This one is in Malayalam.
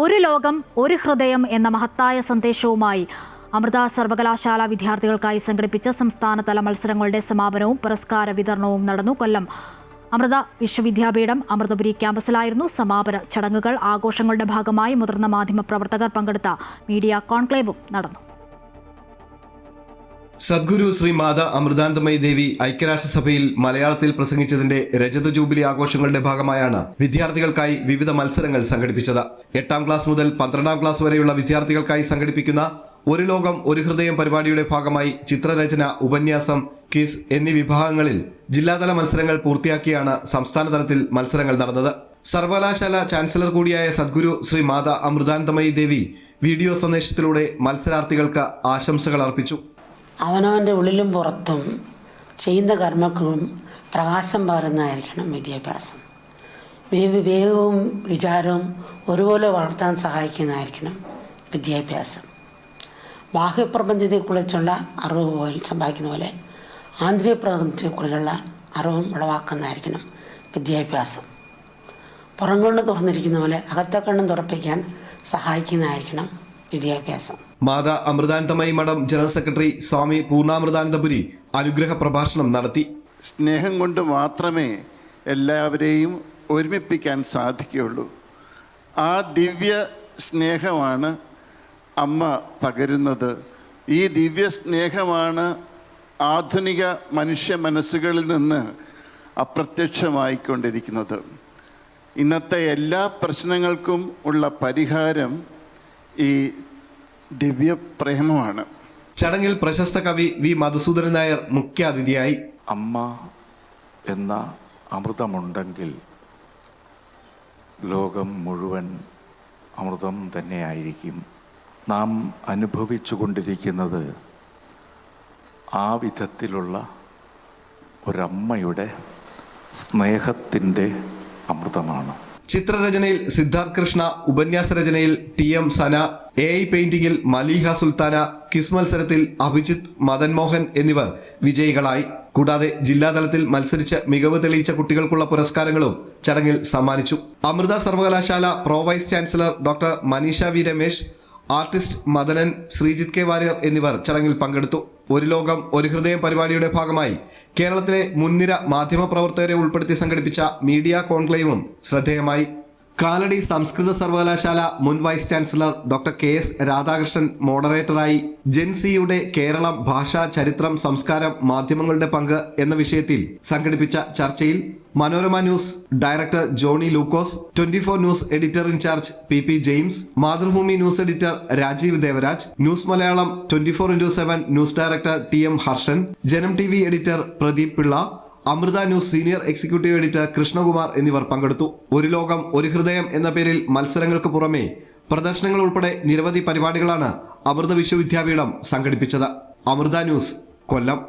ഒരു ലോകം ഒരു ഹൃദയം എന്ന മഹത്തായ സന്ദേശവുമായി അമൃത സർവകലാശാല വിദ്യാർത്ഥികൾക്കായി സംഘടിപ്പിച്ച സംസ്ഥാനതല മത്സരങ്ങളുടെ സമാപനവും പുരസ്കാര വിതരണവും നടന്നു. കൊല്ലം അമൃത വിശ്വവിദ്യാപീഠം അമൃതപുരി ക്യാമ്പസിലായിരുന്നു സമാപന ചടങ്ങുകൾ. ആഘോഷങ്ങളുടെ ഭാഗമായി മുതിർന്ന മാധ്യമപ്രവർത്തകർ പങ്കെടുത്ത മീഡിയ കോൺക്ലേവും നടന്നു. സദ്ഗുരു ശ്രീ മാതാ അമൃതാനന്ദമയി ദേവി ഐക്യരാഷ്ട്രസഭയിൽ മലയാളത്തിൽ പ്രസംഗിച്ചതിന്റെ രജത ജൂബിലി ആഘോഷങ്ങളുടെ ഭാഗമായാണ് വിദ്യാർത്ഥികൾക്കായി വിവിധ മത്സരങ്ങൾ സംഘടിപ്പിച്ചത്. 8ാം ക്ലാസ് മുതൽ 12ാം ക്ലാസ് വരെയുള്ള വിദ്യാർത്ഥികൾക്കായി സംഘടിപ്പിക്കുന്ന ഒരു ലോകം ഒരു ഹൃദയം പരിപാടിയുടെ ഭാഗമായി ചിത്രരചന, ഉപന്യാസം, ക്വിസ് എന്നീ വിഭാഗങ്ങളിൽ ജില്ലാതല മത്സരങ്ങൾ പൂർത്തിയാക്കിയാണ് സംസ്ഥാനതലത്തിൽ മത്സരങ്ങൾ നടന്നത്. സർവകലാശാല ചാൻസലർ കൂടിയായ സദ്ഗുരു ശ്രീ മാതാ അമൃതാനന്ദമയി ദേവി വീഡിയോ സന്ദേശത്തിലൂടെ മത്സരാർത്ഥികൾക്ക് ആശംസകൾ അർപ്പിച്ചു. അവനവൻ്റെ ഉള്ളിലും പുറത്തും ചെയ്യുന്ന കർമ്മങ്ങളും പ്രകാശം പകരുന്നതായിരിക്കണം വിദ്യാഭ്യാസം. വിവേകവും വിചാരവും ഒരുപോലെ വളർത്താൻ സഹായിക്കുന്നതായിരിക്കണം വിദ്യാഭ്യാസം. ബാഹ്യപ്രപഞ്ചത്തെക്കുറിച്ചുള്ള അറിവ് പോലെ സമ്പാദിക്കുന്ന പോലെ ആന്തരിക പ്രപഞ്ചത്തെക്കുറിച്ചുള്ള അറിവും ഉളവാക്കുന്നതായിരിക്കണം വിദ്യാഭ്യാസം. പുറംകണ്ണ് തുറന്നിരിക്കുന്ന പോലെ അകത്തെ കണ്ണും തുറപ്പിക്കാൻ സഹായിക്കുന്നതായിരിക്കണം വിദ്യാഭ്യാസം. മാതാ അമൃതാനന്ദമയി മഠം ജനറൽ സെക്രട്ടറി സ്വാമി പൂർണ്ണാമൃതാനന്ദപുരി അനുഗ്രഹ പ്രഭാഷണം നടത്തി. സ്നേഹം കൊണ്ട് മാത്രമേ എല്ലാവരെയും ഒരുമിപ്പിക്കാൻ സാധിക്കുകയുള്ളൂ. ആ ദിവ്യ സ്നേഹമാണ് അമ്മ പകരുന്നത്. ഈ ദിവ്യ സ്നേഹമാണ് ആധുനിക മനുഷ്യ മനസ്സുകളിൽ നിന്ന് അപ്രത്യക്ഷമായിക്കൊണ്ടിരിക്കുന്നത്. ഇന്നത്തെ എല്ലാ പ്രശ്നങ്ങൾക്കും ഉള്ള പരിഹാരം ഈ ദിവ്യപ്രേമമാണ്. ചടങ്ങിൽ പ്രശസ്ത കവി വി മധുസൂദനൻ നായർ മുഖ്യാതിഥിയായി. അമ്മ എന്ന അമൃതമുണ്ടെങ്കിൽ ലോകം മുഴുവൻ അമൃതം തന്നെയായിരിക്കും. നാം അനുഭവിച്ചു കൊണ്ടിരിക്കുന്നത് ആ വിധത്തിലുള്ള ഒരമ്മയുടെ സ്നേഹത്തിൻ്റെ അമൃതമാണ്. ചിത്രരചനയിൽ സിദ്ധാർത്ഥ് കൃഷ്ണ, ഉപന്യാസ രചനയിൽ TM സന, AI പെയിന്റിംഗിൽ മലീഹ സുൽത്താന, ക്വിസ് മത്സരത്തിൽ അഭിജിത്ത്, മദൻ മോഹൻ എന്നിവർ വിജയികളായി. കൂടാതെ ജില്ലാതലത്തിൽ മത്സരിച്ച് മികവ് തെളിയിച്ച കുട്ടികൾക്കുള്ള പുരസ്കാരങ്ങളും ചടങ്ങിൽ സമ്മാനിച്ചു. അമൃത സർവകലാശാല pro vice chancellor doctor Maneesha V Ramesh, artist Madanan, Sreejith K Warrier എന്നിവർ ചടങ്ങിൽ പങ്കെടുത്തു. ഒരു ലോകം ഒരു ഹൃദയം പരിപാടിയുടെ ഭാഗമായി കേരളത്തിലെ മുൻനിര മാധ്യമപ്രവർത്തകരെ ഉൾപ്പെടുത്തി സംഘടിപ്പിച്ച മീഡിയ കോൺക്ലേവും ശ്രദ്ധേയമായി. കാലടി സംസ്കൃത സർവകലാശാല മുൻ vice chancellor doctor KS Radhakrishnan മോഡറേറ്ററായി ജെൻസിയുടെ കേരളം, ഭാഷ, ചരിത്രം, സംസ്കാരം, മാധ്യമങ്ങളുടെ പങ്ക് എന്ന വിഷയത്തിൽ സംഘടിപ്പിച്ച ചർച്ചയിൽ Manorama news director Johny Lukose, 24 news editor in charge PP James, Mathrubhumi news editor Rajeev Devaraj, news Malayalam 24x7 news director TM Harshan, Janam TV editor Pradeep Pillai, Amrita news senior executive editor Krishnakumar എന്നിവർ പങ്കെടുത്തു. ഒരു ലോകം ഒരു ഹൃദയം എന്ന പേരിൽ മത്സരങ്ങൾക്ക് പുറമെ പ്രദർശനങ്ങൾ ഉൾപ്പെടെ നിരവധി പരിപാടികളാണ് അമൃത വിശ്വവിദ്യാപീഠം സംഘടിപ്പിച്ചത്. അമൃത ന്യൂസ്, കൊല്ലം.